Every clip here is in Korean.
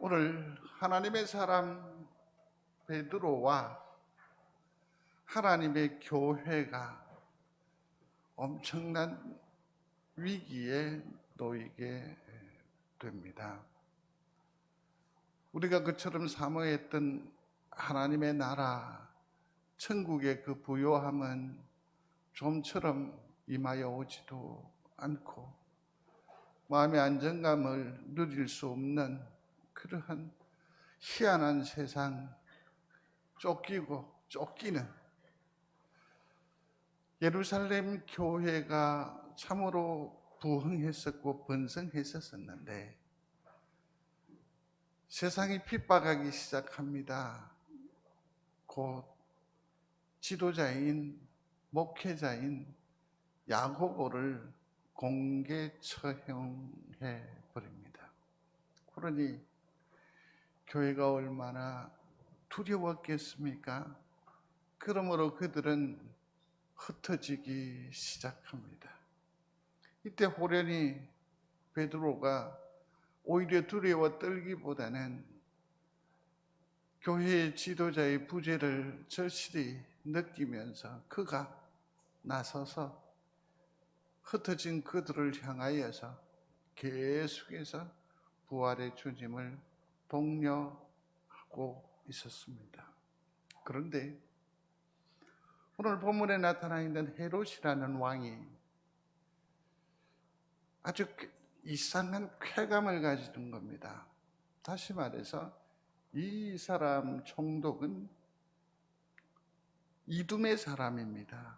오늘 하나님의 사람 베드로와 하나님의 교회가 엄청난 위기에 놓이게 됩니다. 우리가 그처럼 사모했던 하나님의 나라, 천국의 그 부요함은 좀처럼 임하여 오지도 않고 마음의 안정감을 누릴 수 없는 그러한 희한한 세상, 쫓기고 쫓기는 예루살렘 교회가 참으로 부흥했었고 번성했었는데 세상이 핍박하기 시작합니다. 곧 지도자인 목회자인 야고보를 공개 처형해 버립니다. 그러니 교회가 얼마나 두려웠겠습니까? 그러므로 그들은 흩어지기 시작합니다. 이때 호련히 베드로가 오히려 두려워 떨기보다는 교회의 지도자의 부재를 절실히 느끼면서 그가 나서서 흩어진 그들을 향하여서 계속해서 부활의 주님을 독려하고 있었습니다. 그런데 오늘 본문에 나타나 있는 헤롯이라는 왕이 아주 이상한 쾌감을 가지는 겁니다. 다시 말해서 이 사람 총독은 이둠의 사람입니다.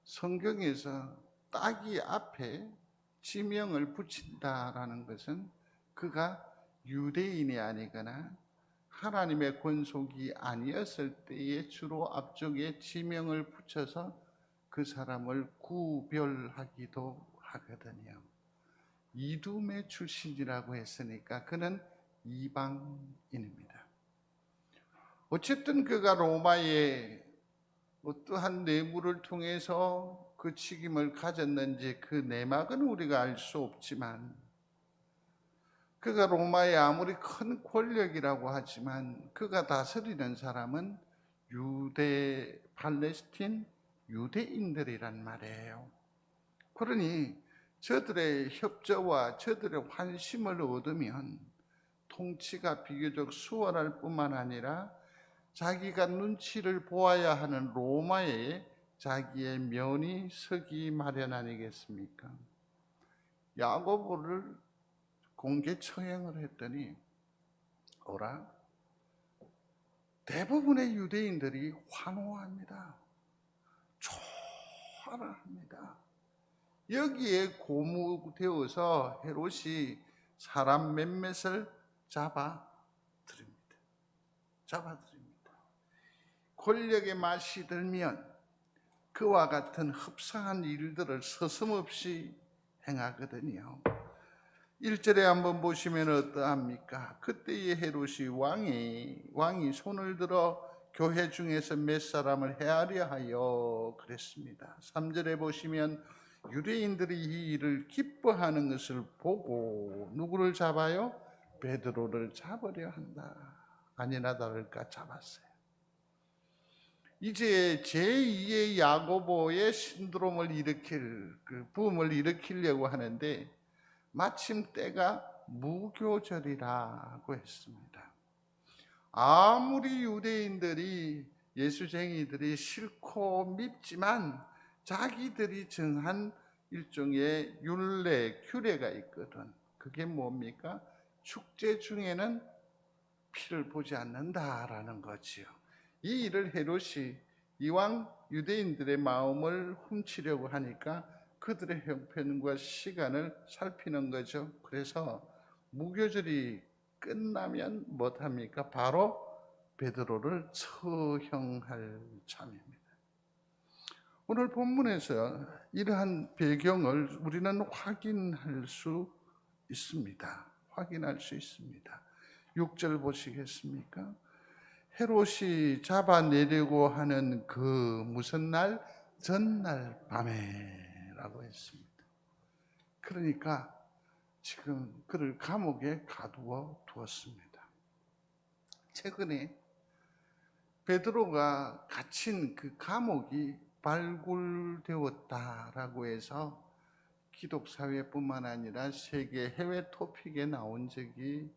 성경에서 따기 앞에 지명을 붙인다라는 것은 그가 유대인이 아니거나 하나님의 권속이 아니었을 때에 주로 앞쪽에 지명을 붙여서 그 사람을 구별하기도 하거든요. 이둠의 출신이라고 했으니까 그는 이방인입니다. 어쨌든 그가 로마의 어떠한 뇌물을 통해서 그 책임을 가졌는지 그 내막은 우리가 알 수 없지만 그가 로마의 아무리 큰 권력이라고 하지만 그가 다스리는 사람은 유대, 팔레스틴 유대인들이란 말이에요. 그러니 저들의 협조와 저들의 환심을 얻으면 통치가 비교적 수월할 뿐만 아니라 자기가 눈치를 보아야 하는 로마에 자기의 면이 서기 마련 아니겠습니까? 야고보를 공개 처형을 했더니 어라? 대부분의 유대인들이 환호합니다. 좋아합니다. 여기에 고무되어서 헤롯이 사람 몇몇을 잡아들입니다. 권력의 맛이 들면 그와 같은 흡사한 일들을 서슴없이 행하거든요. 1절에 한번 보시면 어떠합니까? 그때의 헤롯이 왕이 손을 들어 교회 중에서 몇 사람을 헤아려 하여 그랬습니다. 3절에 보시면 유대인들이 이 일을 기뻐하는 것을 보고 누구를 잡아요? 베드로를 잡으려 한다. 아니나 다를까 잡았어요. 이제 제2의 야고보의 신드롬을 일으킬, 그 부흥을 일으키려고 하는데 마침 때가 무교절이라고 했습니다. 아무리 유대인들이 예수쟁이들이 싫고 밉지만 자기들이 정한 일종의 율례, 규례가 있거든. 그게 뭡니까? 축제 중에는 피를 보지 않는다라는 거지요. 이 일을 헤롯이 이왕 유대인들의 마음을 훔치려고 하니까 그들의 형편과 시간을 살피는 거죠. 그래서 무교절이 끝나면 못합니까? 바로 베드로를 처형할 참입니다. 오늘 본문에서 이러한 배경을 우리는 확인할 수 있습니다. 6절 보시겠습니까? 헤롯이 잡아내려고 하는 그 무슨 날? 전날 밤에 라고 했습니다. 그러니까 지금 그를 감옥에 가두어 두었습니다. 최근에 베드로가 갇힌 그 감옥이 발굴되었다라고 해서 기독사회뿐만 아니라 세계 해외 토픽에 나온 적이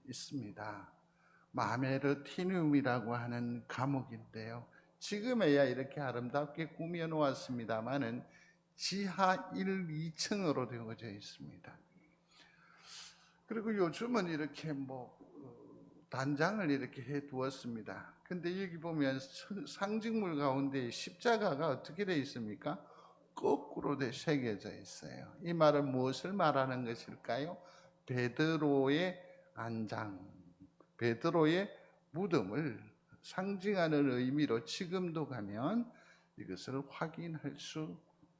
있습니다. 마메르티늄이라고 하는 감옥인데요. 지금에야 이렇게 아름답게 꾸며 놓았습니다만은 지하 1, 2층으로 되어져 있습니다. 그리고 요즘은 이렇게 단장을 이렇게 해 두었습니다. 근데 여기 보면 상징물 가운데 십자가가 어떻게 되어 있습니까? 거꾸로 새겨져 있어요. 이 말은 무엇을 말하는 것일까요? 베드로의 안장, 베드로의 무덤을 상징하는 의미로 지금도 가면 이것을 확인할 수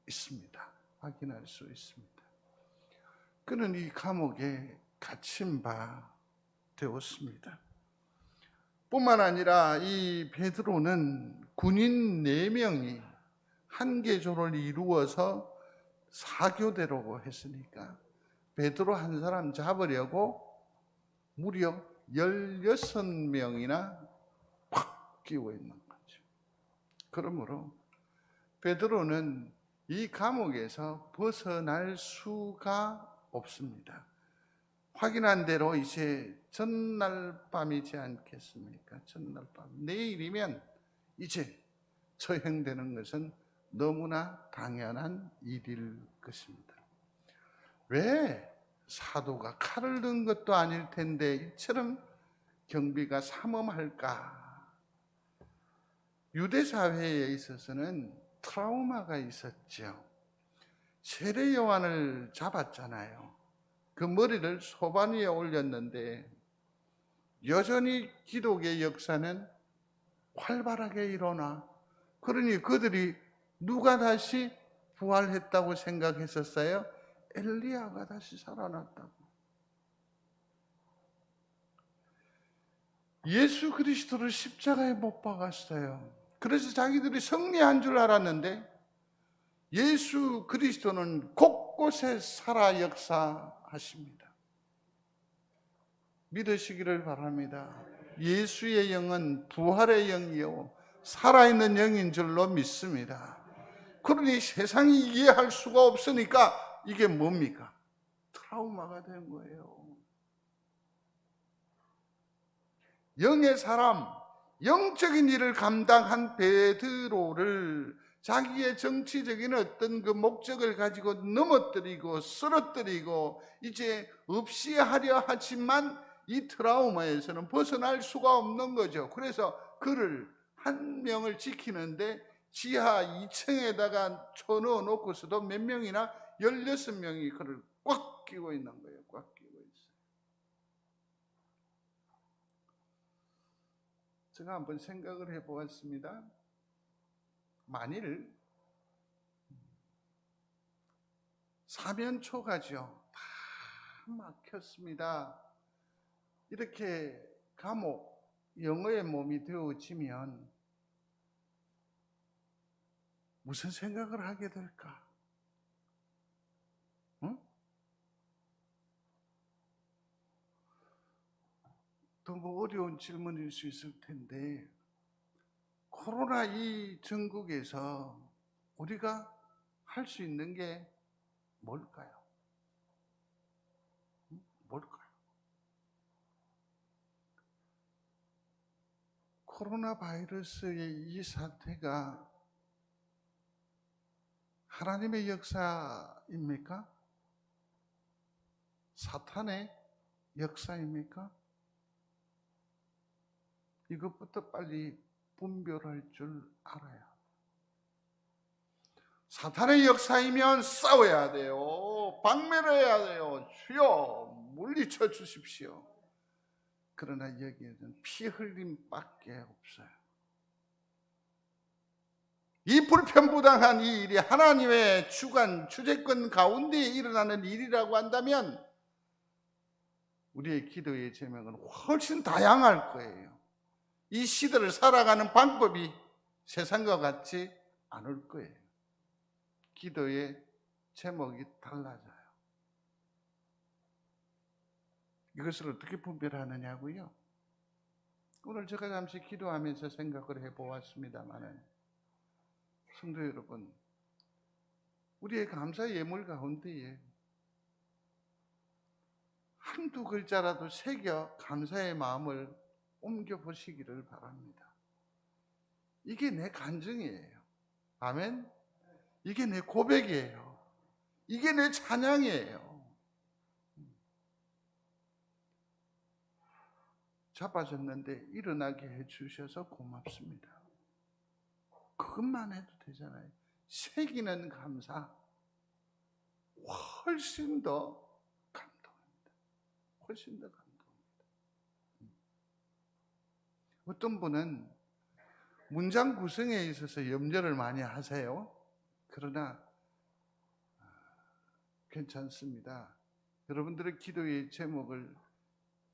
있습니다. 확인할 수 있습니다. 그는 이 감옥에 갇힌 바 되었습니다. 뿐만 아니라 이 베드로는 군인 4명이 한계조를 이루어서 사교대라고 했으니까 베드로 한 사람 잡으려고 무려 16명이나 꽉 끼워 있는 거죠. 그러므로 베드로는 이 감옥에서 벗어날 수가 없습니다. 확인한 대로 이제 전날 밤이지 않겠습니까? 전날 밤. 내일이면 이제 처형되는 것은 너무나 당연한 일일 것입니다. 왜 사도가 칼을 든 것도 아닐 텐데 이처럼 경비가 삼엄할까? 유대 사회에 있어서는 트라우마가 있었죠. 세례 요한을 잡았잖아요. 그 머리를 소반 위에 올렸는데 여전히 기독의 역사는 활발하게 일어나. 그러니 그들이 누가 다시 부활했다고 생각했었어요? 엘리야가 다시 살아났다고. 예수 그리스도를 십자가에 못 박았어요. 그래서 자기들이 승리한 줄 알았는데 예수 그리스도는 곳곳에 살아 역사하십니다. 믿으시기를 바랍니다. 예수의 영은 부활의 영이요 살아있는 영인 줄로 믿습니다. 그러니 세상이 이해할 수가 없으니까 이게 뭡니까? 트라우마가 된 거예요. 영의 사람, 영적인 일을 감당한 베드로를 자기의 정치적인 어떤 그 목적을 가지고 넘어뜨리고 쓰러뜨리고 이제 없이 하려 하지만 이 트라우마에서는 벗어날 수가 없는 거죠. 그래서 그를 한 명을 지키는데 지하 2층에다가 쳐넣어 놓고서도 몇 명이나 16명이 그를 꽉 끼고 있는 거예요. 꽉 끼고 있어요. 제가 한번 생각을 해보았습니다. 만일 사면초가죠. 다 막혔습니다. 이렇게 감옥, 영어의 몸이 되어지면 무슨 생각을 하게 될까? 응? 더 어려운 질문일 수 있을 텐데 코로나 이 전국에서 우리가 할 수 있는 게 뭘까요? 뭘까요? 코로나 바이러스의 이 사태가 하나님의 역사입니까? 사탄의 역사입니까? 이것부터 빨리 분별할 줄 알아야. 사탄의 역사이면 싸워야 돼요. 박멸해야 돼요. 주여 물리쳐 주십시오. 그러나 여기에는 피 흘림밖에 없어요. 이 불편부당한 이 일이 하나님의 주관, 주재권 가운데 일어나는 일이라고 한다면 우리의 기도의 제명은 훨씬 다양할 거예요. 이 시대를 살아가는 방법이 세상과 같지 않을 거예요. 기도의 제목이 달라져요. 이것을 어떻게 분별하느냐고요? 오늘 제가 잠시 기도하면서 생각을 해보았습니다마는, 성도 여러분, 우리의 감사 예물 가운데에 한두 글자라도 새겨 감사의 마음을 옮겨보시기를 바랍니다. 이게 내 간증이에요. 아멘? 이게 내 고백이에요. 이게 내 찬양이에요. 자빠졌는데 일어나게 해주셔서 고맙습니다. 그것만 해도 되잖아요. 새기는 감사, 훨씬 더 감동입니다. 훨씬 더 감동입니다. 어떤 분은 문장 구성에 있어서 염려를 많이 하세요. 그러나 괜찮습니다. 여러분들의 기도의 제목을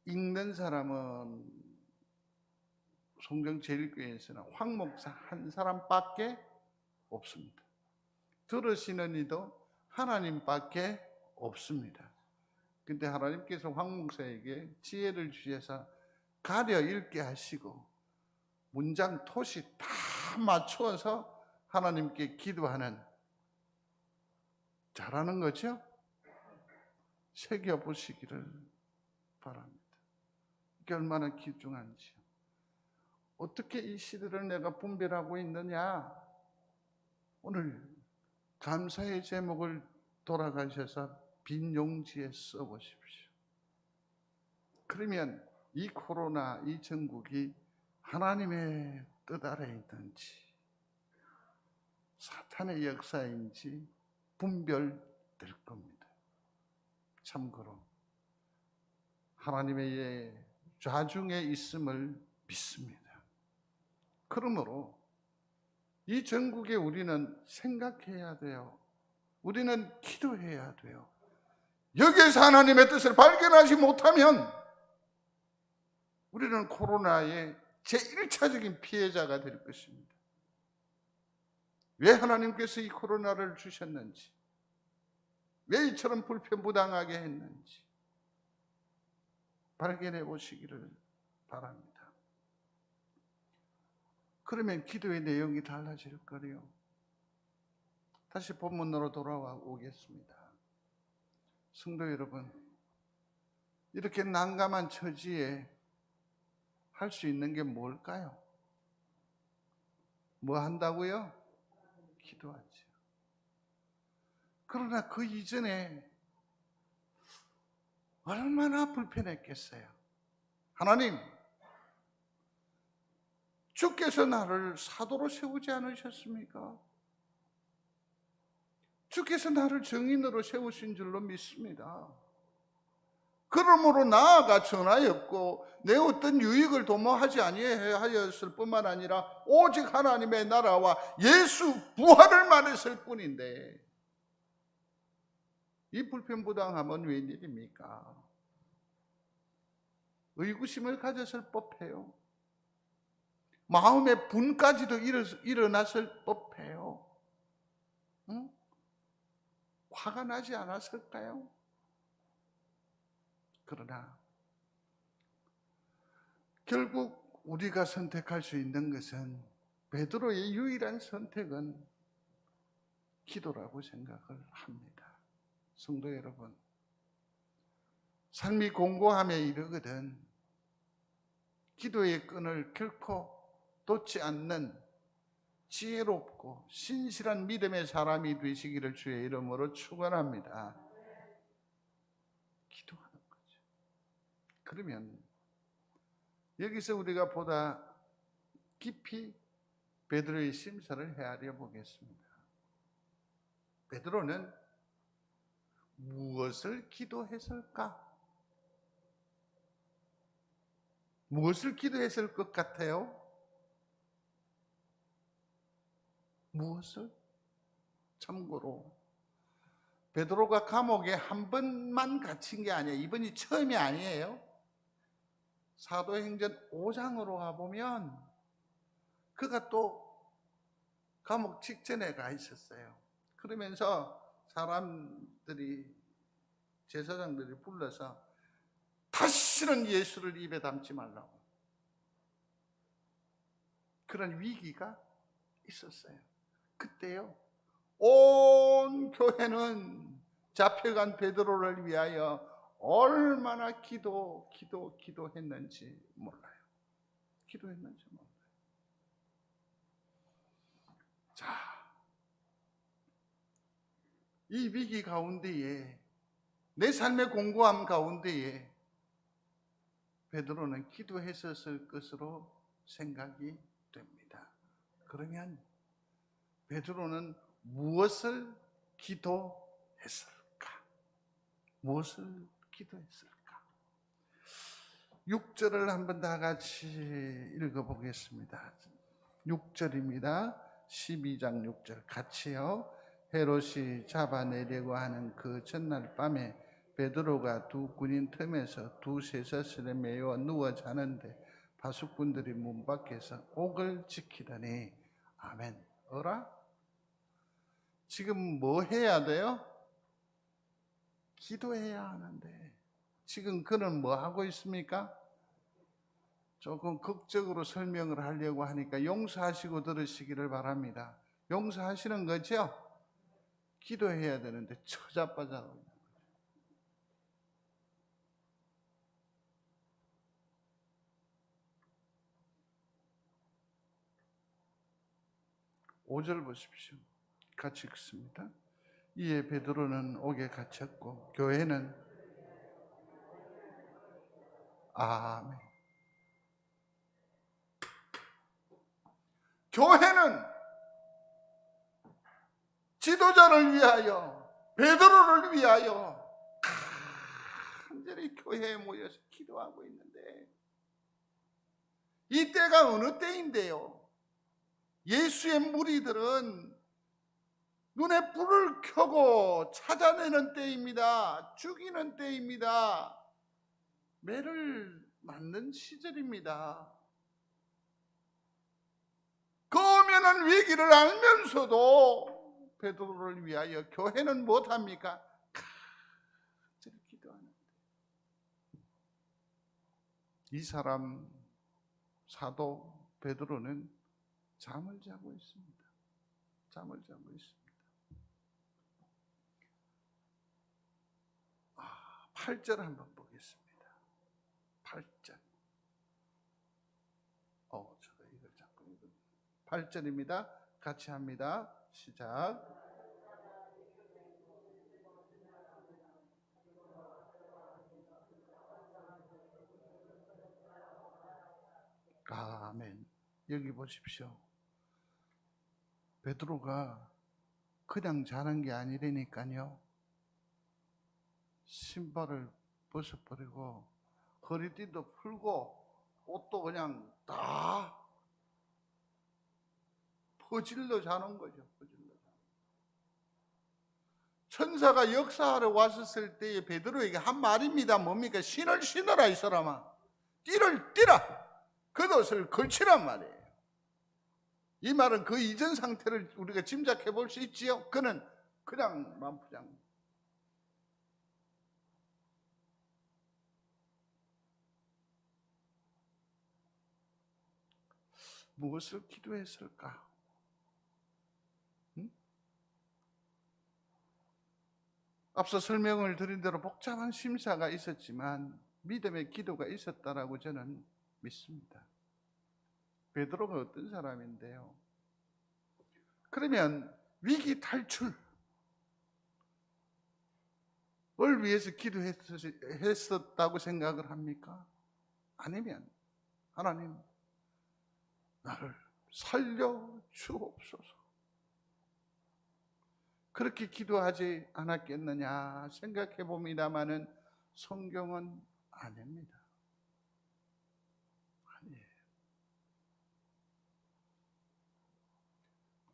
읽는 사람은 송정제일교회에서는 황 목사 한 사람밖에 없습니다. 들으시는 이도 하나님밖에 없습니다. 근데 하나님께서 황 목사에게 지혜를 주셔서 가려 읽게 하시고 문장 토시 다 맞추어서 하나님께 기도하는, 잘하는 거죠? 새겨보시기를 바랍니다. 이게 얼마나 귀중한지요. 어떻게 이 시대를 내가 분별하고 있느냐? 오늘 감사의 제목을 돌아가셔서 빈 용지에 써보십시오. 그러면 이 코로나, 이 전국이 하나님의 뜻 아래 있는지 사탄의 역사인지 분별될 겁니다. 참고로 하나님의 좌중에 있음을 믿습니다. 그러므로 이 전국에 우리는 생각해야 돼요. 우리는 기도해야 돼요. 여기에서 하나님의 뜻을 발견하지 못하면 우리는 코로나의 제1차적인 피해자가 될 것입니다. 왜 하나님께서 이 코로나를 주셨는지, 왜 이처럼 불편부당하게 했는지 발견해 보시기를 바랍니다. 그러면 기도의 내용이 달라질 거예요. 다시 본문으로 돌아와 오겠습니다. 성도 여러분, 이렇게 난감한 처지에 할 수 있는 게 뭘까요? 뭐 한다고요? 기도하죠. 그러나 그 이전에 얼마나 불편했겠어요. 하나님, 주께서 나를 사도로 세우지 않으셨습니까? 주께서 나를 증인으로 세우신 줄로 믿습니다. 그러므로 나아가 전하였고 내 어떤 유익을 도모하지 아니하였을 뿐만 아니라 오직 하나님의 나라와 예수 부활을 말했을 뿐인데 이 불편부당함은 웬일입니까? 의구심을 가졌을 법해요. 마음의 분까지도 일어났을 법해요. 응? 화가 나지 않았을까요? 그러나 결국 우리가 선택할 수 있는 것은, 베드로의 유일한 선택은 기도라고 생각을 합니다. 성도 여러분, 삶이 공고함에 이르거든 기도의 끈을 결코 놓지 않는 지혜롭고 신실한 믿음의 사람이 되시기를 주의 이름으로 축원합니다. 기도하는 거죠. 그러면 여기서 우리가 보다 깊이 베드로의 심사를 헤아려 보겠습니다. 베드로는 무엇을 기도했을까? 무엇을 기도했을 것 같아요? 무엇을? 참고로 베드로가 감옥에 한 번만 갇힌 게 아니에요. 이번이 처음이 아니에요. 사도행전 5장으로 가보면 그가 또 감옥 직전에 가 있었어요. 그러면서 사람들이, 제사장들이 불러서 다시 다시는 예수를 입에 담지 말라고. 그런 위기가 있었어요. 그때요, 온 교회는 잡혀간 베드로를 위하여 얼마나 기도했는지 몰라요. 기도했는지 몰라요. 자, 이 위기 가운데에, 내 삶의 공고함 가운데에 베드로는 기도했었을 것으로 생각이 됩니다. 그러면 베드로는 무엇을 기도했을까? 무엇을 기도했을까? 6절을 한번 다 같이 읽어보겠습니다. 6절입니다. 12장 6절 같이요. 헤롯이 잡아내려고 하는 그 전날 밤에 베드로가 두 군인 틈에서 두 쇠사슬에 매여 누워 자는데 바수꾼들이 문 밖에서 옥을 지키더니. 아멘. 어라? 지금 뭐 해야 돼요? 기도해야 하는데 지금 그는 뭐 하고 있습니까? 조금 극적으로 설명을 하려고 하니까 용서하시고 들으시기를 바랍니다. 용서하시는 거죠? 기도해야 되는데 처자빠져하고 있는 거죠. 5절 보십시오. 같이 읽습니다. 이에 베드로는 옥에 갇혔고 교회는 아멘. 교회는 지도자를 위하여, 베드로를 위하여 간절히 교회에 모여서 기도하고 있는데, 이 때가 어느 때인데요? 예수의 무리들은 눈에 불을 켜고 찾아내는 때입니다. 죽이는 때입니다. 매를 맞는 시절입니다. 그 오면은 위기를 알면서도 베드로를 위하여 교회는 못합니까? 간절히 기도하는데 이 사람 사도 베드로는 잠을 자고 있습니다. 잠을 자고 있습니다. 8절 한번 보겠습니다. 8절. 제가 이걸 자꾸 8절입니다. 같이 합니다. 시작. 아멘. 여기 보십시오. 베드로가 그냥 자는 게 아니라니까요. 신발을 벗어버리고 허리띠도 풀고 옷도 그냥 다 퍼질러 자는 거죠. 퍼질러. 천사가 역사하러 왔었을 때에 베드로에게 한 말입니다. 뭡니까? 신을 신어라 이 사람아. 띠를 띠라. 겉옷을 걸치란 말이에요. 이 말은 그 이전 상태를 우리가 짐작해 볼 수 있지요. 그는 그냥 만푸장. 무엇을 기도했을까? 앞서 설명을 드린 대로 복잡한 심사가 있었지만 믿음의 기도가 있었다라고 저는 믿습니다. 베드로가 어떤 사람인데요? 그러면 위기 탈출을 위해서 기도했었다고 생각을 합니까? 아니면 하나님 나를 살려 주옵소서, 그렇게 기도하지 않았겠느냐 생각해 봅니다마는 성경은 아닙니다. 아니에요.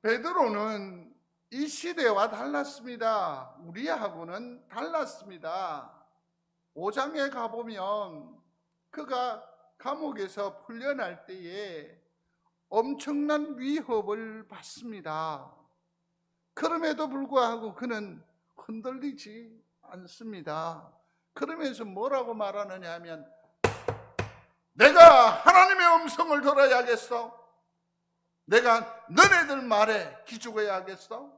베드로는 이 시대와 달랐습니다. 우리하고는 달랐습니다. 5장에 가보면 그가 감옥에서 풀려날 때에 엄청난 위협을 받습니다. 그럼에도 불구하고 그는 흔들리지 않습니다. 그러면서 뭐라고 말하느냐 하면 내가 하나님의 음성을 들어야겠어? 내가 너네들 말에 기죽어야겠어?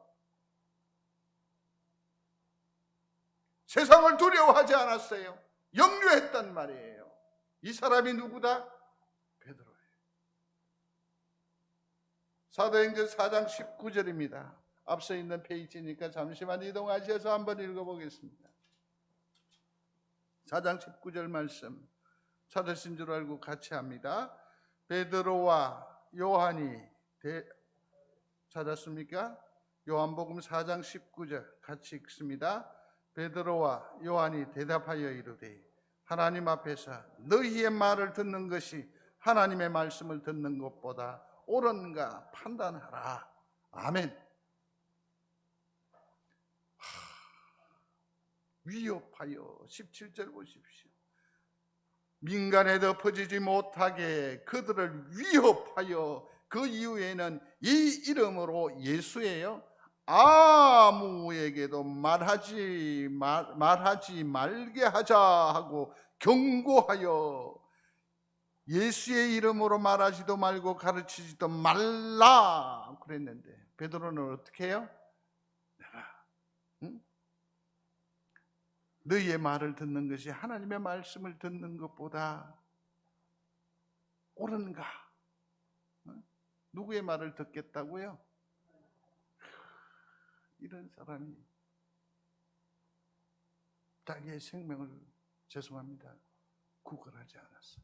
세상을 두려워하지 않았어요. 역류했단 말이에요. 이 사람이 누구다? 베드로예요. 사도행전 4장 19절입니다. 앞서 있는 페이지니까 잠시만 이동하셔서 한번 읽어보겠습니다. 4장 19절 말씀 찾으신 줄 알고 같이 합니다. 베드로와 요한이 찾았습니까? 요한복음 4장 19절 같이 읽습니다. 베드로와 요한이 대답하여 이르되 하나님 앞에서 너희의 말을 듣는 것이 하나님의 말씀을 듣는 것보다 옳은가 판단하라. 아멘. 위협하여 17절 보십시오. 민간에 덮어지지 못하게 그들을 위협하여 그 이후에는 이 이름으로 예수예요. 아무에게도 말하지 말게 하자 하고 경고하여 예수의 이름으로 말하지도 말고 가르치지도 말라 그랬는데 베드로는 어떻게 해요? 너희의 말을 듣는 것이 하나님의 말씀을 듣는 것보다 옳은가? 누구의 말을 듣겠다고요? 이런 사람이 자기의 생명을 죄송합니다. 구걸하지 않았어.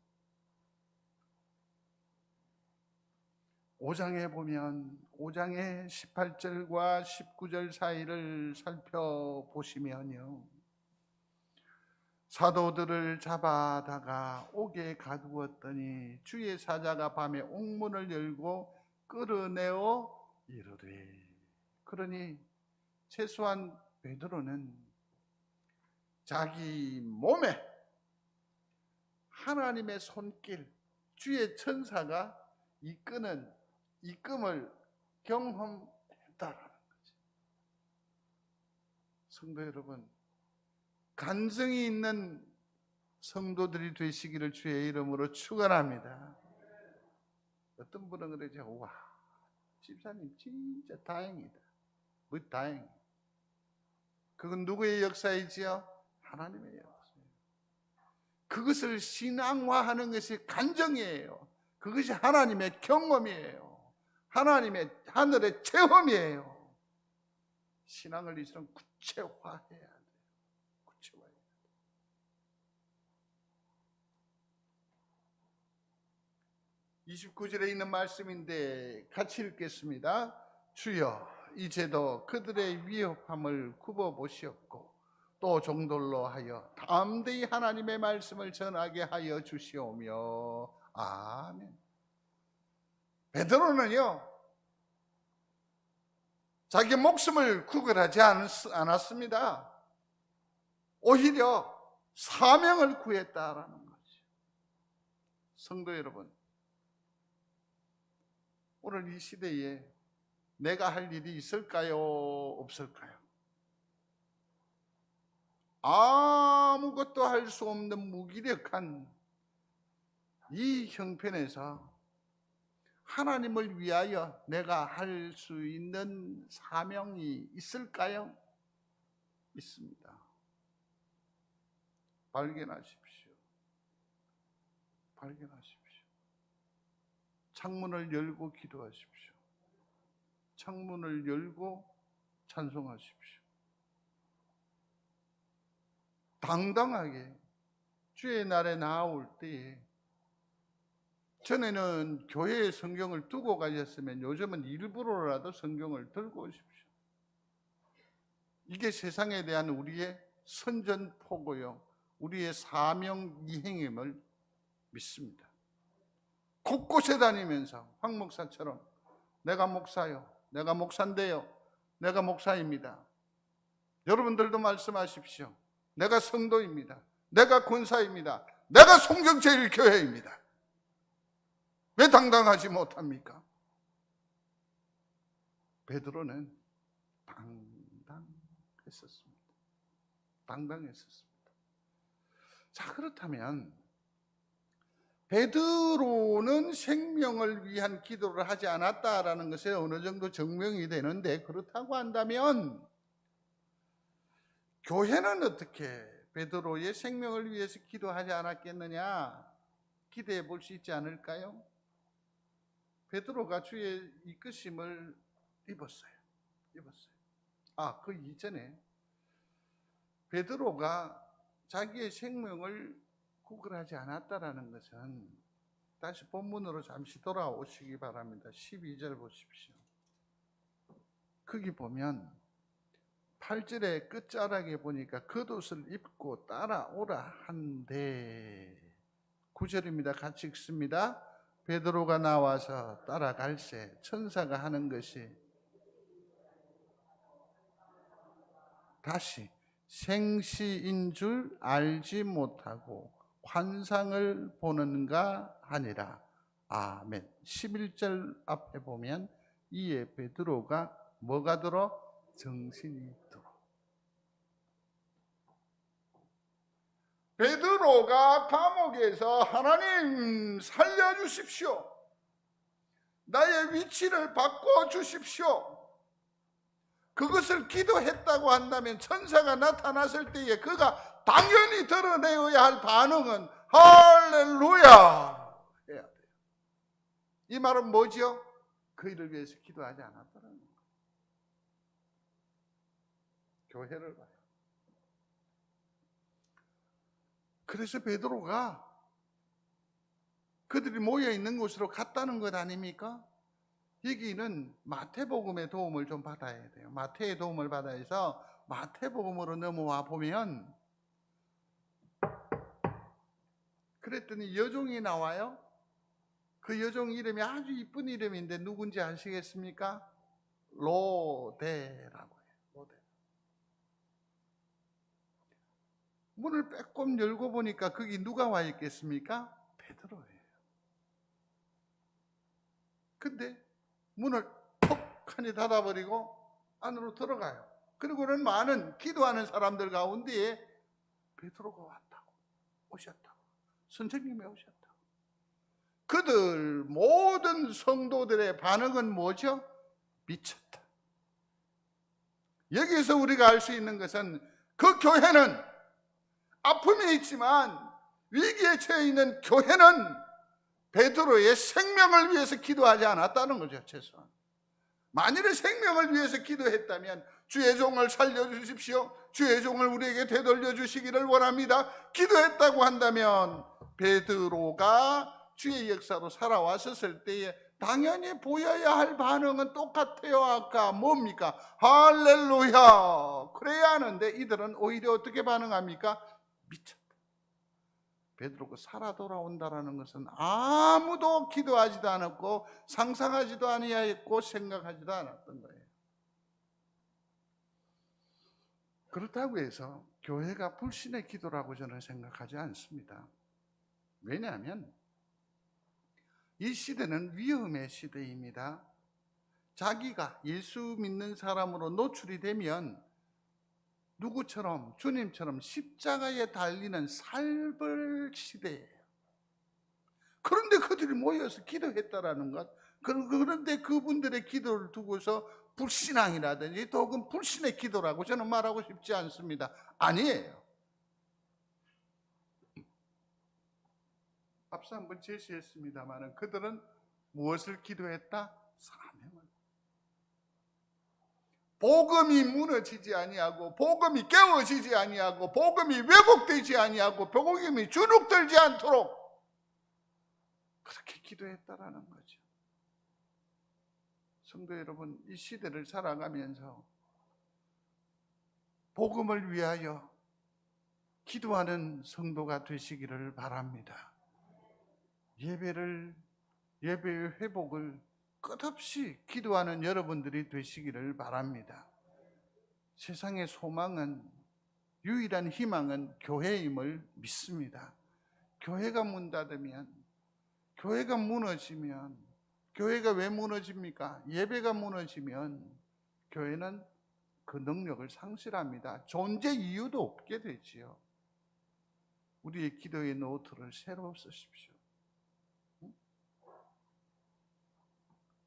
5장에 보면 5장의 18절과 19절 사이를 살펴보시면요. 사도들을 잡아다가 옥에 가두었더니 주의 사자가 밤에 옥문을 열고 끌어내어 이르되 그러니 최소한 베드로는 자기 몸에 하나님의 손길 주의 천사가 이끔을 경험했다라는 거지. 성도 여러분, 간증이 있는 성도들이 되시기를 주의 이름으로 축원합니다. 어떤 분은 그러죠. 와, 집사님 진짜 다행이다. 뭐 다행? 그건 누구의 역사이지요? 하나님의 역사예요. 그것을 신앙화하는 것이 간증이에요. 그것이 하나님의 경험이에요. 하나님의 하늘의 체험이에요. 신앙을 이처럼 구체화해야 돼요. 29절에 있는 말씀인데 같이 읽겠습니다. 주여 이제도 그들의 위협함을 굽어보시옵고 또 종들로 하여 담대히 하나님의 말씀을 전하게 하여 주시오며 아멘. 베드로는요 자기 목숨을 구걸하지 않았습니다. 오히려 사명을 구했다라는 거죠. 성도 여러분, 오늘 이 시대에 내가 할 일이 있을까요? 없을까요? 아무것도 할 수 없는 무기력한 이 형편에서 하나님을 위하여 내가 할 수 있는 사명이 있을까요? 있습니다. 발견하십시오. 발견하십시오. 창문을 열고 기도하십시오. 창문을 열고 찬송하십시오. 당당하게 주의 날에 나올 때에 전에는 교회에 성경을 두고 가셨으면 요즘은 일부러라도 성경을 들고 오십시오. 이게 세상에 대한 우리의 선전포고요. 우리의 사명 이행임을 믿습니다. 곳곳에 다니면서 황 목사처럼 내가 목사요. 내가 목사인데요. 내가 목사입니다. 여러분들도 말씀하십시오. 내가 성도입니다. 내가 권사입니다. 내가 송정제일교회입니다. 왜 당당하지 못합니까? 베드로는 당당했었습니다. 당당했었습니다. 자, 그렇다면 베드로는 생명을 위한 기도를 하지 않았다라는 것에 어느 정도 증명이 되는데, 그렇다고 한다면 교회는 어떻게 베드로의 생명을 위해서 기도하지 않았겠느냐 기대해 볼 수 있지 않을까요? 베드로가 주의 이끄심을 입었어요. 그 이전에 베드로가 자기의 생명을 구걸하지 않았다라는 것은, 다시 본문으로 잠시 돌아오시기 바랍니다. 12절 보십시오. 거기 보면 8절의 끝자락에 보니까 겉옷을 입고 따라오라 한데, 9절입니다. 같이 읽습니다. 베드로가 나와서 따라갈새 천사가 하는 것이 다시 생시인 줄 알지 못하고 환상을 보는가 하니라. 아멘. 11절 앞에 보면 이에 베드로가 뭐가 들어? 정신이 들어. 베드로가 감옥에서 하나님 살려주십시오, 나의 위치를 바꿔주십시오, 그것을 기도했다고 한다면 천사가 나타났을 때에 그가 당연히 드러내어야 할 반응은 할렐루야 해야 돼요. 이 말은 뭐죠? 그 일을 위해서 기도하지 않았다는 거예요. 교회를 봐요. 그래서 베드로가 그들이 모여있는 곳으로 갔다는 것 아닙니까? 여기는 마태복음의 도움을 좀 받아야 돼요. 마태의 도움을 받아서 마태복음으로 넘어와 보면, 그랬더니 여종이 나와요. 그 여종 이름이 아주 이쁜 이름인데 누군지 아시겠습니까? 로데라고 해요. 로데. 문을 빼꼼 열고 보니까 거기 누가 와 있겠습니까? 베드로예요. 근데 문을 톡하니 닫아버리고 안으로 들어가요. 그리고는 많은 기도하는 사람들 가운데에 베드로가 왔다고, 오셨다고, 선생님이 오셨다고. 그들 모든 성도들의 반응은 뭐죠? 미쳤다. 여기서 우리가 알 수 있는 것은, 그 교회는 아픔이 있지만 위기에 처해 있는 교회는 베드로의 생명을 위해서 기도하지 않았다는 거죠. 최소한 만일에 생명을 위해서 기도했다면, 주의 종을 살려주십시오, 주의 종을 우리에게 되돌려 주시기를 원합니다, 기도했다고 한다면 베드로가 주의 역사로 살아왔었을 때에 당연히 보여야 할 반응은 똑같아요. 아까 뭡니까? 할렐루야 그래야 하는데 이들은 오히려 어떻게 반응합니까? 미쳤다. 베드로가 살아 돌아온다라는 것은 아무도 기도하지도 않았고 상상하지도 아니하였고 생각하지도 않았던 거예요. 그렇다고 해서 교회가 불신의 기도라고 저는 생각하지 않습니다. 왜냐하면 이 시대는 위험의 시대입니다. 자기가 예수 믿는 사람으로 노출이 되면 누구처럼, 주님처럼 십자가에 달리는 살벌 시대예요. 그런데 그들이 모여서 기도했다라는 것, 그런데 그분들의 기도를 두고서 불신앙이라든지 또 혹은 불신의 기도라고 저는 말하고 싶지 않습니다. 아니에요. 앞서 한번 제시했습니다만 그들은 무엇을 기도했다? 사명을. 복음이 무너지지 아니하고, 복음이 깨어지지 아니하고, 복음이 왜곡되지 아니하고, 복음이 주눅들지 않도록 그렇게 기도했다라는 거죠. 성도 여러분, 이 시대를 살아가면서 복음을 위하여 기도하는 성도가 되시기를 바랍니다. 예배의 회복을 끝없이 기도하는 여러분들이 되시기를 바랍니다. 세상의 소망은, 유일한 희망은 교회임을 믿습니다. 교회가 문 닫으면, 교회가 무너지면, 교회가 왜 무너집니까? 예배가 무너지면 교회는 그 능력을 상실합니다. 존재 이유도 없게 되지요. 우리의 기도의 노트를 새로 쓰십시오.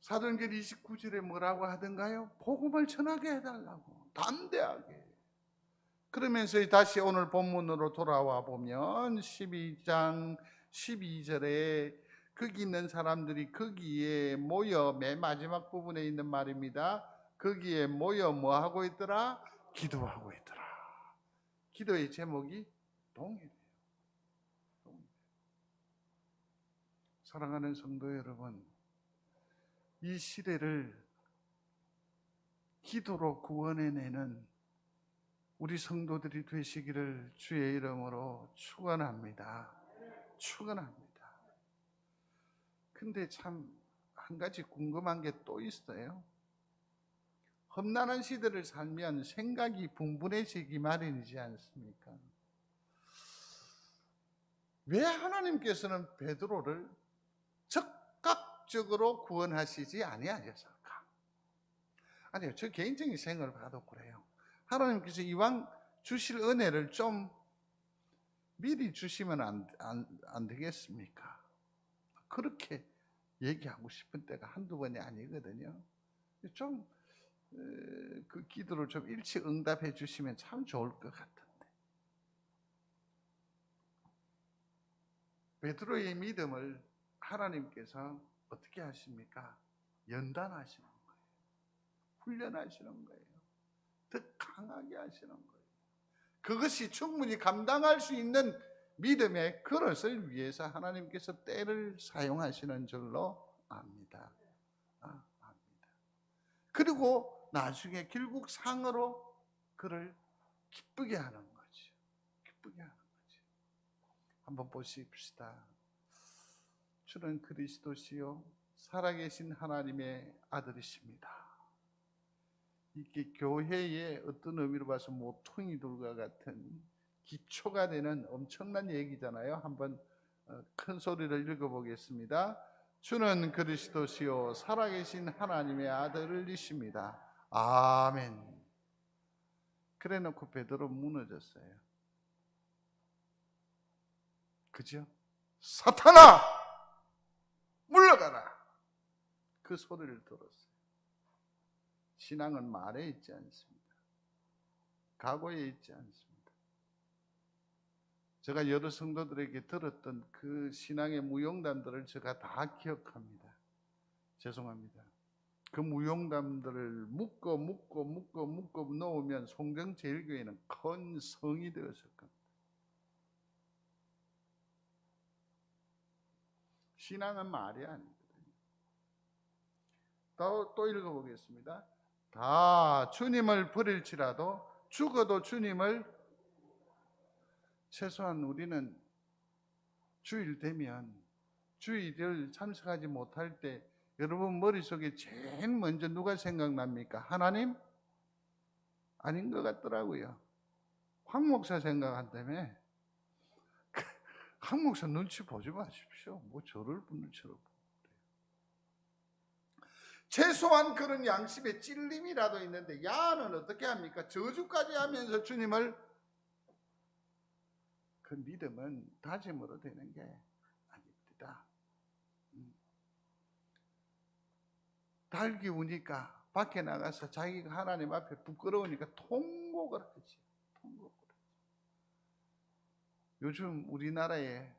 사도행전 29절에 뭐라고 하던가요? 복음을 전하게 해달라고, 담대하게. 그러면서 다시 오늘 본문으로 돌아와 보면 12장 12절에 거기 있는 사람들이 거기에 모여, 맨 마지막 부분에 있는 말입니다. 거기에 모여 뭐 하고 있더라? 기도하고 있더라. 기도의 제목이 동일해요. 사랑하는 성도 여러분, 이 시대를 기도로 구원해내는 우리 성도들이 되시기를 주의 이름으로 축원합니다. 축원합니다. 근데 참 한 가지 궁금한 게 또 있어요. 험난한 시대를 살면 생각이 분분해지기 마련이지 않습니까? 왜 하나님께서는 베드로를 적극적으로 구원하시지 아니하셨을까? 아니요, 저 개인적인 생각을 봐도 그래요. 하나님께서 이왕 주실 은혜를 좀 미리 주시면 안 되겠습니까? 그렇게 얘기하고 싶은 때가 한두 번이 아니거든요. 좀 그 기도를 좀 일찍 응답해 주시면 참 좋을 것 같은데. 베드로의 믿음을 하나님께서 어떻게 하십니까? 연단하시는 거예요. 훈련하시는 거예요. 더 강하게 하시는 거예요. 그것이 충분히 감당할 수 있는 믿음의 그릇을 위해서 하나님께서 때를 사용하시는 줄로 압니다. 압니다. 그리고 나중에 결국 상으로 그를 기쁘게 하는 거죠. 기쁘게 하는 거죠. 한번 보십시다. 주는 그리스도시요 살아계신 하나님의 아들이십니다. 이게 교회의 어떤 의미로 봐서 모퉁이들과 같은 기초가 되는 엄청난 얘기잖아요. 한번 큰 소리를 읽어보겠습니다. 주는 그리스도시요 살아계신 하나님의 아들이십니다. 아멘. 그래놓고 베드로 무너졌어요. 그죠? 사탄아 물러가라. 그 소리를 들었어요. 신앙은 말에 있지 않습니다. 각오에 있지 않습니다. 제가 여러 성도들에게 들었던 그 신앙의 무용담들을 제가 다 기억합니다. 죄송합니다. 그 무용담들을 묶어 놓으면 송정제일교회는 큰 성이 되었을 겁니다. 신앙은 말이 아니거든요. 또 읽어보겠습니다. 다 주님을 버릴지라도 죽어도 주님을, 최소한 우리는 주일 되면 주일을 참석하지 못할 때 여러분 머릿속에 제일 먼저 누가 생각납니까? 하나님? 아닌 것 같더라고요. 황 목사 생각한다며. 황 목사 눈치 보지 마십시오. 뭐 저를 눈치로 보고 그래요. 최소한 그런 양심의 찔림이라도 있는데 야는 어떻게 합니까? 저주까지 하면서 주님을, 그 믿음은 다짐으로 되는 게 아닙니다. 달기 우니까 밖에 나가서 자기가 하나님 앞에 부끄러우니까 통곡을 하지. 통곡을 하지. 요즘 우리나라에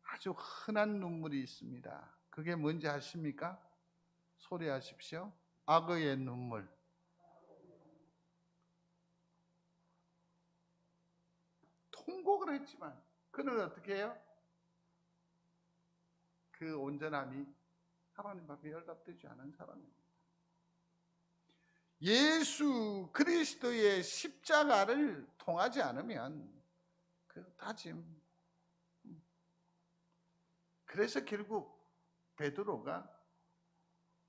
아주 흔한 눈물이 있습니다. 그게 뭔지 아십니까? 소리하십시오. 악어의 눈물. 통곡을 했지만 그는 어떻게 해요? 그 온전함이 하나님 앞에 열답되지 않은 사람입니다. 예수 그리스도의 십자가를 통하지 않으면 그 다짐. 그래서 결국 베드로가,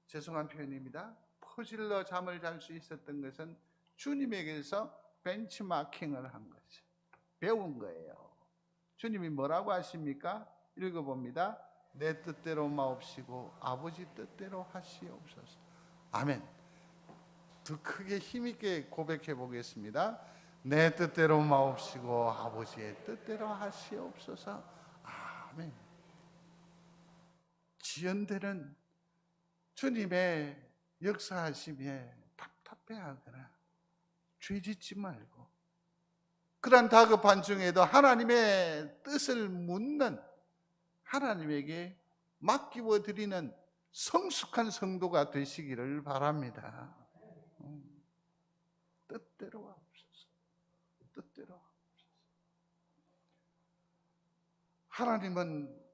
죄송한 표현입니다, 퍼질러 잠을 잘 수 있었던 것은 주님에게서 벤치마킹을 한 거죠. 배운 거예요. 주님이 뭐라고 하십니까? 읽어봅니다. 내 뜻대로 마옵시고 아버지 뜻대로 하시옵소서. 아멘. 더 크게 힘있게 고백해 보겠습니다. 내 뜻대로 마옵시고 아버지의 뜻대로 하시옵소서. 아멘. 지연되는 주님의 역사하심에 답답해하거나 죄짓지 말고 그러한 다급한 중에도 하나님의 뜻을 묻는, 하나님에게 맡기워 드리는 성숙한 성도가 되시기를 바랍니다. 뜻대로 하옵소서. 뜻대로 하옵소서. 하나님은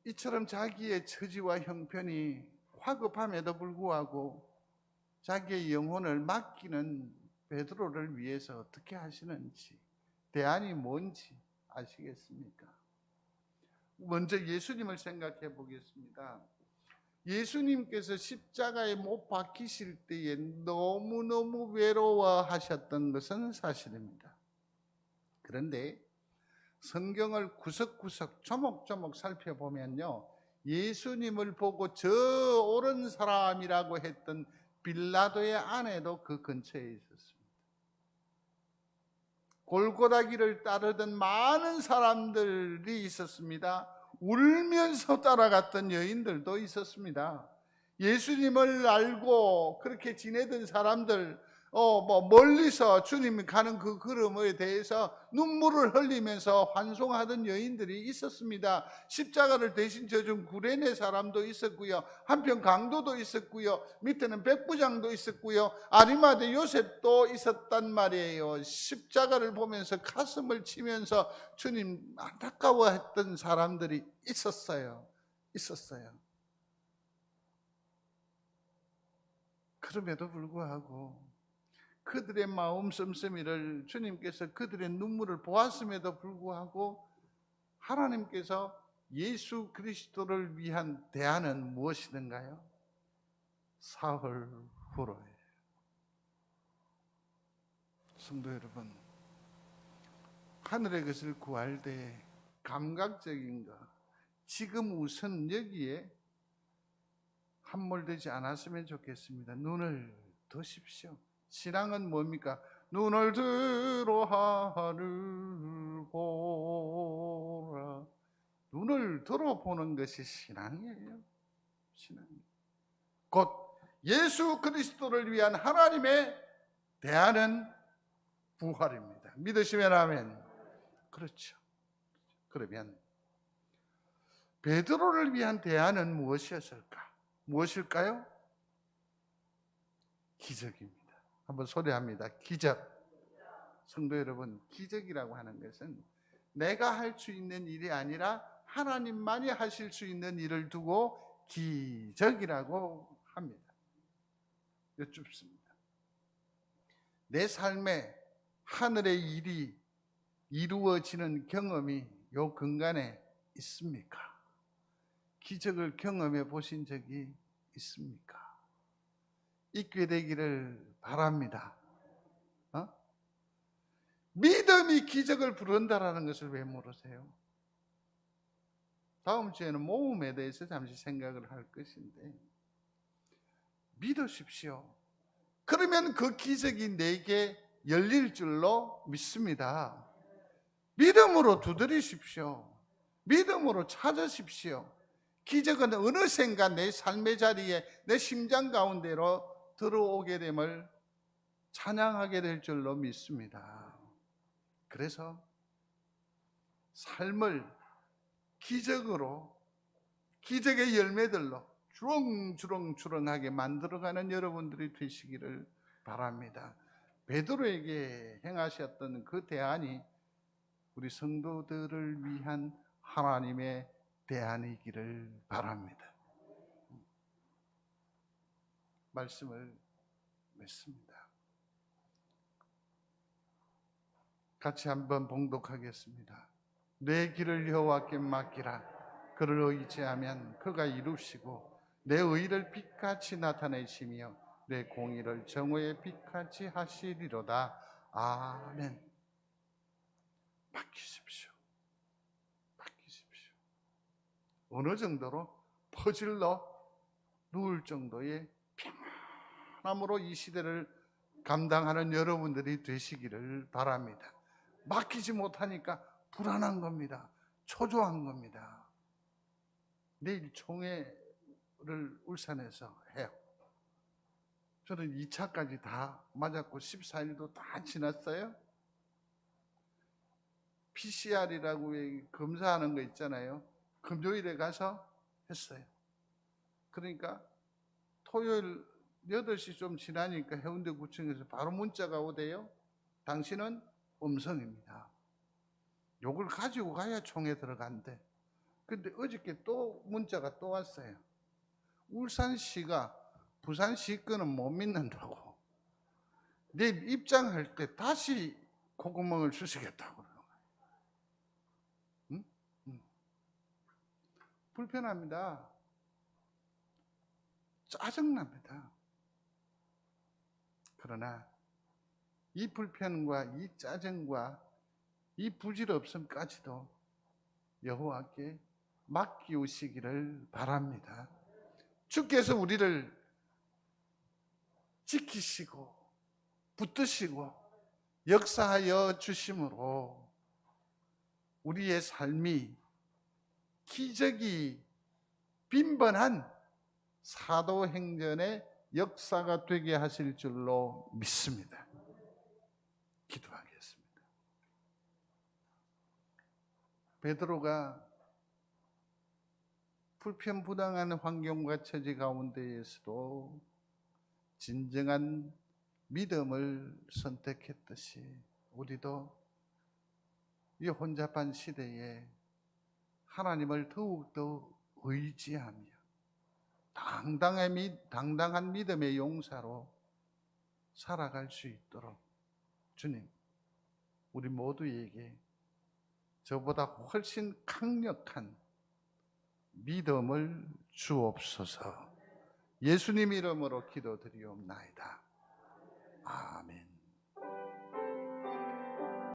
이처럼 자기의 처지와 형편이 화급함에도 불구하고 자기의 영혼을 맡기는 베드로를 위해서 어떻게 하시는지, 대안이 뭔지 아시겠습니까? 먼저 예수님을 생각해 보겠습니다. 예수님께서 십자가에 못 박히실 때에 너무너무 외로워하셨던 것은 사실입니다. 그런데 성경을 구석구석 조목조목 살펴보면요, 예수님을 보고 저 옳은 사람이라고 했던 빌라도의 아내도 그 근처에 있었습니다. 골고다 길을 따르던 많은 사람들이 있었습니다. 울면서 따라갔던 여인들도 있었습니다. 예수님을 알고 그렇게 지내던 사람들, 멀리서 주님이 가는 그 걸음에 대해서 눈물을 흘리면서 환송하던 여인들이 있었습니다. 십자가를 대신 져준 구레네 사람도 있었고요, 한편 강도도 있었고요, 밑에는 백부장도 있었고요, 아리마대 요셉도 있었단 말이에요. 십자가를 보면서 가슴을 치면서 주님 안타까워했던 사람들이 있었어요. 그럼에도 불구하고 그들의 마음 씀씀이를 주님께서 그들의 눈물을 보았음에도 불구하고 하나님께서 예수 그리스도를 위한 대안은 무엇이든가요? 사흘 후로예요. 성도 여러분, 하늘의 것을 구할 때 감각적인 것, 지금 우선 여기에 함몰되지 않았으면 좋겠습니다. 눈을 드십시오. 신앙은 뭡니까? 눈을 들어 하늘 보라. 눈을 들어보는 것이 신앙이에요. 곧 예수 그리스도를 위한 하나님의 대안은 부활입니다. 믿으시면 아멘. 그렇죠. 그러면 베드로를 위한 대안은 무엇일까요? 기적입니다. 한번 소리합니다. 기적. 성도 여러분, 기적이라고 하는 것은 내가 할 수 있는 일이 아니라 하나님만이 하실 수 있는 일을 두고 기적이라고 합니다. 여쭙습니다. 내 삶에 하늘의 일이 이루어지는 경험이 요 근간에 있습니까? 기적을 경험해 보신 적이 있습니까? 있게 되기를 바랍니다. 믿음이 기적을 부른다라는 것을 왜 모르세요? 다음 주에는 모험에 대해서 잠시 생각을 할 것인데, 믿으십시오. 그러면 그 기적이 내게 열릴 줄로 믿습니다. 믿음으로 두드리십시오. 믿음으로 찾으십시오. 기적은 어느샌가 내 삶의 자리에, 내 심장 가운데로 들어오게 됨을 찬양하게 될 줄로 믿습니다. 그래서 삶을 기적으로, 기적의 열매들로 주렁주렁하게 만들어가는 여러분들이 되시기를 바랍니다. 베드로에게 행하셨던 그 대안이 우리 성도들을 위한 하나님의 대안이기를 바랍니다. 말씀을 맺습니다. 같이 한번 봉독하겠습니다. 내 길을 여호와께 맡기라. 그를 의지하면 그가 이루시고 내 의를 빛같이 나타내시며 내 공의를 정오의 빛같이 하시리로다. 아멘. 맡기십시오. 어느 정도로 퍼질러 누울 정도의 평안함으로 이 시대를 감당하는 여러분들이 되시기를 바랍니다. 맡기지 못하니까 불안한 겁니다. 초조한 겁니다. 내일 총회 울산에서 해요. 저는 2차까지 다 맞았고 14일도 다 지났어요. PCR이라고 검사하는 거 있잖아요. 금요일에 가서 했어요. 그러니까 토요일 8시 좀 지나니까 해운대구청에서 바로 문자가 오대요. 당신은 음성입니다. 요걸 가지고 가야 총에 들어간대. 근데 어저께 또 문자가 또 왔어요. 울산시가 부산시 거는 못 믿는다고. 내일 입장할 때 다시 콧구멍을 주시겠다고 그러는 거예요. 응? 응. 불편합니다. 짜증납니다. 그러나 이 불편과 이 짜증과 이 부질없음까지도 여호와께 맡기우시기를 바랍니다. 주께서 우리를 지키시고 붙드시고 역사하여 주심으로 우리의 삶이 기적이 빈번한 사도행전의 역사가 되게 하실 줄로 믿습니다. 기도하겠습니다. 베드로가 불편부당한 환경과 처지 가운데에서도 진정한 믿음을 선택했듯이 우리도 이 혼잡한 시대에 하나님을 더욱더 의지하며 당당한 믿음의 용사로 살아갈 수 있도록 주님, 우리 모두에게 저보다 훨씬 강력한 믿음을 주옵소서. 예수님 이름으로 기도드리옵나이다. 아멘.